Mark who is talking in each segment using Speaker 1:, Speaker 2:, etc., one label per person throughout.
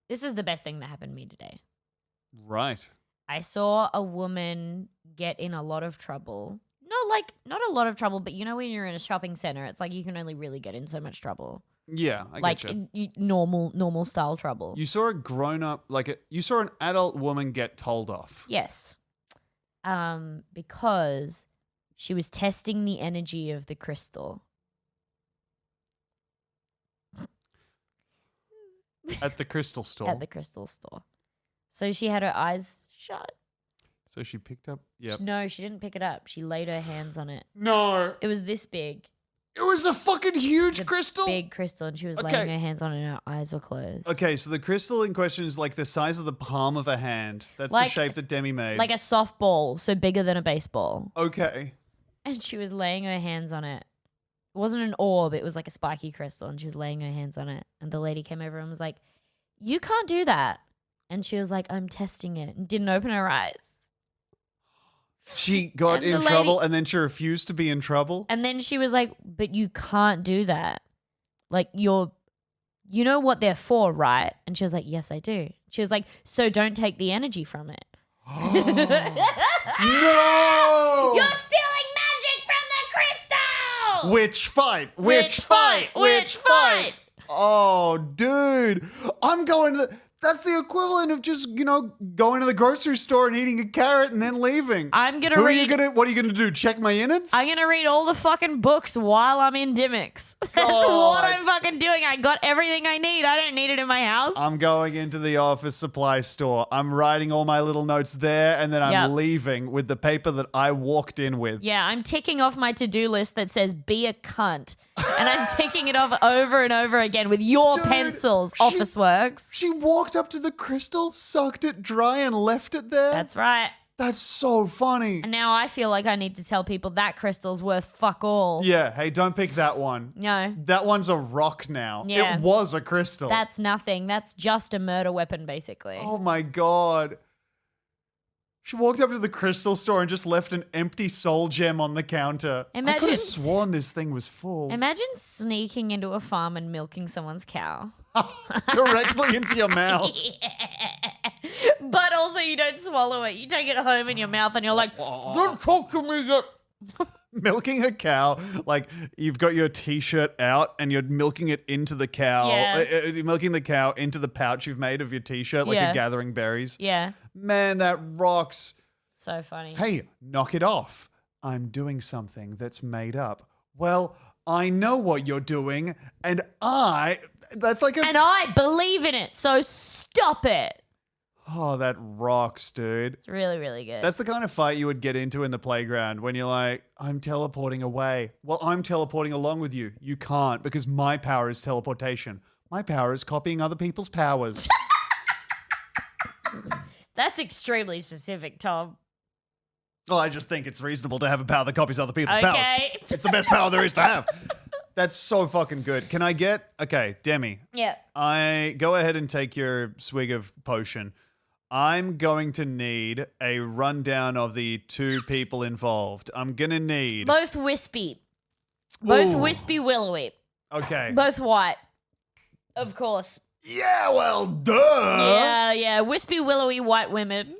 Speaker 1: This is the best thing that happened to me today.
Speaker 2: Right.
Speaker 1: I saw a woman get in a lot of trouble. Not a lot of trouble, but you know when you're in a shopping center, it's like you can only really get in so much trouble.
Speaker 2: Yeah, I
Speaker 1: like
Speaker 2: get you.
Speaker 1: normal style trouble.
Speaker 2: You saw a grown-up, you saw an adult woman get told off.
Speaker 1: Yes. Because she was testing the energy of the crystal.
Speaker 2: At the crystal store.
Speaker 1: At the crystal store. So she had her eyes shut.
Speaker 2: So she picked up. Yep.
Speaker 1: No, she didn't pick it up. She laid her hands on it.
Speaker 2: No.
Speaker 1: It was this big.
Speaker 2: It was a fucking huge crystal.
Speaker 1: Big crystal, and she was laying her hands on it and her eyes were closed.
Speaker 2: Okay, so the crystal in question is like the size of the palm of a hand. That's the shape that Demi made.
Speaker 1: Like a softball, so bigger than a baseball.
Speaker 2: Okay.
Speaker 1: And she was laying her hands on it. It wasn't an orb, it was like a spiky crystal, and she was laying her hands on it. And the lady came over and was like, "You can't do that." And she was like, "I'm testing it," and didn't open her eyes.
Speaker 2: She got in trouble and then she refused to be in trouble?
Speaker 1: And then she was like, "But you can't do that. Like you know what they're for, right?" And she was like, "Yes, I do." She was like, "So don't take the energy from it."
Speaker 2: No!
Speaker 1: You're stealing magic from the crystal!
Speaker 2: Witch fight! Witch fight! Witch fight! Oh, dude. I'm going to... That's the equivalent of just, going to the grocery store and eating a carrot and then leaving.
Speaker 1: I'm going to read...
Speaker 2: What are you going to do? Check my innards?
Speaker 1: I'm going to read all the fucking books while I'm in Dimmicks. That's what I'm fucking doing. I got everything I need. I don't need it in my house.
Speaker 2: I'm going into the office supply store. I'm writing all my little notes there, and then I'm leaving with the paper that I walked in with.
Speaker 1: Yeah, I'm ticking off my to-do list that says, "Be a cunt." And I'm ticking it off over and over again with your pencils, Officeworks.
Speaker 2: She walked up to the crystal, sucked it dry, and left it there?
Speaker 1: That's right.
Speaker 2: That's so funny.
Speaker 1: And now I feel like I need to tell people that crystal's worth fuck all.
Speaker 2: Yeah, hey, don't pick that one.
Speaker 1: No.
Speaker 2: That one's a rock now.
Speaker 1: Yeah.
Speaker 2: It was a crystal.
Speaker 1: That's nothing. That's just a murder weapon, basically.
Speaker 2: Oh my God. She walked up to the crystal store and just left an empty soul gem on the counter. I could have sworn this thing was full.
Speaker 1: Imagine sneaking into a farm and milking someone's cow.
Speaker 2: Directly into your mouth.
Speaker 1: Yeah. But also you don't swallow it. You take it home in your mouth and you're like, "Don't talk to me yet."
Speaker 2: Milking a cow, like you've got your t-shirt out and you're milking it into the cow.
Speaker 1: Yeah.
Speaker 2: You're milking the cow into the pouch you've made of your t-shirt like you're gathering berries.
Speaker 1: Yeah.
Speaker 2: Man, that rocks.
Speaker 1: So funny.
Speaker 2: Hey, knock it off. I'm doing something that's made up. Well, I know what you're doing and I
Speaker 1: believe in it, so stop it.
Speaker 2: Oh, that rocks, dude.
Speaker 1: It's really, really good.
Speaker 2: That's the kind of fight you would get into in the playground when you're like, "I'm teleporting away." Well, I'm teleporting along with you. You can't because my power is teleportation. My power is copying other people's powers.
Speaker 1: That's extremely specific, Tom.
Speaker 2: Well, I just think it's reasonable to have a power that copies other people's powers. It's the best power there is to have. That's so fucking good. Can I get... Okay, Demi.
Speaker 1: Yeah.
Speaker 2: I go ahead and take your swig of potion. I'm going to need a rundown of the two people involved. I'm going to need...
Speaker 1: Both wispy. Both
Speaker 2: Ooh.
Speaker 1: wispy willowy.
Speaker 2: Okay.
Speaker 1: Both white. Of course.
Speaker 2: Yeah, well, duh.
Speaker 1: Yeah. Wispy willowy white women.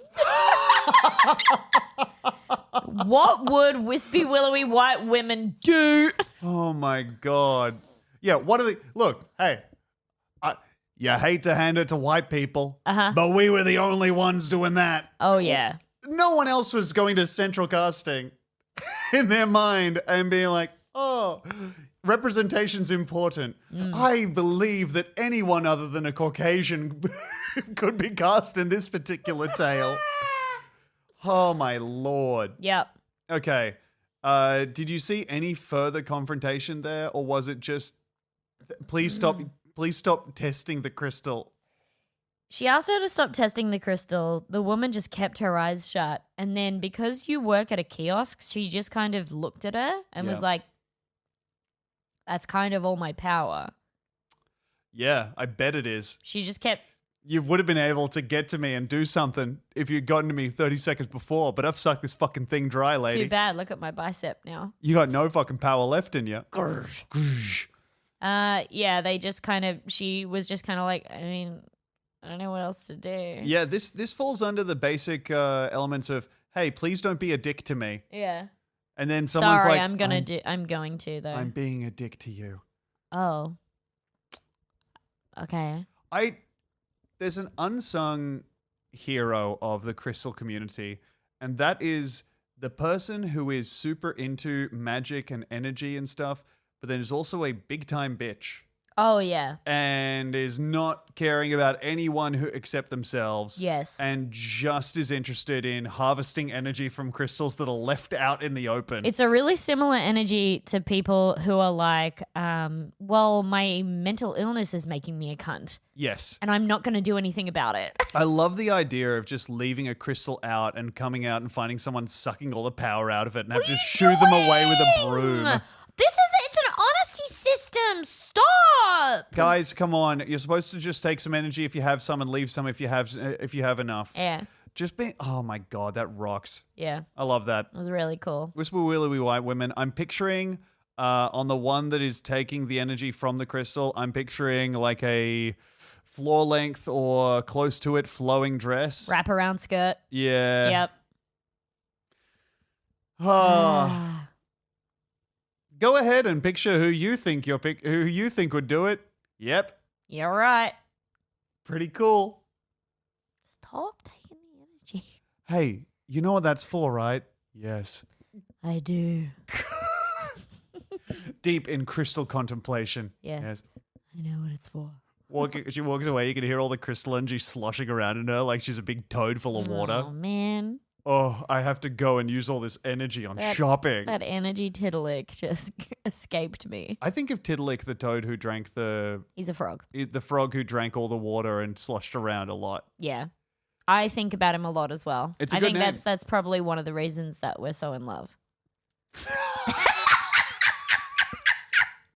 Speaker 1: What would wispy willowy white women do?
Speaker 2: Oh my God. Yeah, what are they... Look, hey, you hate to hand it to white people, but we were the only ones doing that.
Speaker 1: Oh, yeah.
Speaker 2: No one else was going to central casting in their mind and being like, "Oh, representation's important." I believe that anyone other than a Caucasian could be cast in this particular tale. Oh, my Lord.
Speaker 1: Yep.
Speaker 2: Okay. Did you see any further confrontation there, or was it just, please stop testing the crystal?
Speaker 1: She asked her to stop testing the crystal. The woman just kept her eyes shut. And then because you work at a kiosk, she just kind of looked at her and was like, "That's kind of all my power."
Speaker 2: Yeah, I bet it is.
Speaker 1: She just kept...
Speaker 2: You would have been able to get to me and do something if you'd gotten to me 30 seconds before, but I've sucked this fucking thing dry, lady.
Speaker 1: Too bad. Look at my bicep now.
Speaker 2: You got no fucking power left in you.
Speaker 1: Yeah, they just kind of... She was just kind of like, I mean... I don't know what else to do.
Speaker 2: Yeah, this falls under the basic elements of, hey, please don't be a dick to me.
Speaker 1: Yeah.
Speaker 2: And then someone's
Speaker 1: Sorry,
Speaker 2: like,
Speaker 1: I'm going to though.
Speaker 2: I'm being a dick to you.
Speaker 1: Oh. Okay.
Speaker 2: There's an unsung hero of the crystal community, and that is the person who is super into magic and energy and stuff, but then is also a big time bitch.
Speaker 1: Oh, yeah.
Speaker 2: And is not caring about anyone who except themselves.
Speaker 1: Yes.
Speaker 2: And just is interested in harvesting energy from crystals that are left out in the open.
Speaker 1: It's a really similar energy to people who are like, well, my mental illness is making me a cunt.
Speaker 2: Yes.
Speaker 1: And I'm not going to do anything about it.
Speaker 2: I love the idea of just leaving a crystal out and coming out and finding someone sucking all the power out of it and having to shoo them away with a broom.
Speaker 1: It's an honesty system. Stop.
Speaker 2: Guys, come on. You're supposed to just take some energy if you have some and leave some if you have enough.
Speaker 1: Yeah.
Speaker 2: Just be, oh my God, that rocks.
Speaker 1: Yeah.
Speaker 2: I love that.
Speaker 1: It was really cool.
Speaker 2: Whisper Willowy White Women. I'm picturing on the one that is taking the energy from the crystal, I'm picturing like a floor length or close to it flowing dress.
Speaker 1: Wraparound skirt.
Speaker 2: Yeah.
Speaker 1: Yep.
Speaker 2: Oh. Go ahead and picture who you think would do it. Yep.
Speaker 1: You're right.
Speaker 2: Pretty cool.
Speaker 1: Stop taking the energy.
Speaker 2: Hey, you know what that's for, right? Yes.
Speaker 1: I do.
Speaker 2: Deep in crystal contemplation.
Speaker 1: Yeah.
Speaker 2: Yes.
Speaker 1: I know what it's for.
Speaker 2: She walks away, you can hear all the crystal energy sloshing around in her like she's a big toad full of water.
Speaker 1: Oh, man.
Speaker 2: Oh, I have to go and use all this energy on shopping.
Speaker 1: That energy Tiddalik just escaped me.
Speaker 2: I think of Tiddalik, the toad who drank
Speaker 1: He's a frog.
Speaker 2: the frog who drank all the water and sloshed around a lot.
Speaker 1: Yeah. I think about him a lot as well.
Speaker 2: It's a
Speaker 1: I
Speaker 2: good
Speaker 1: think
Speaker 2: name.
Speaker 1: that's probably one of the reasons that we're so in love.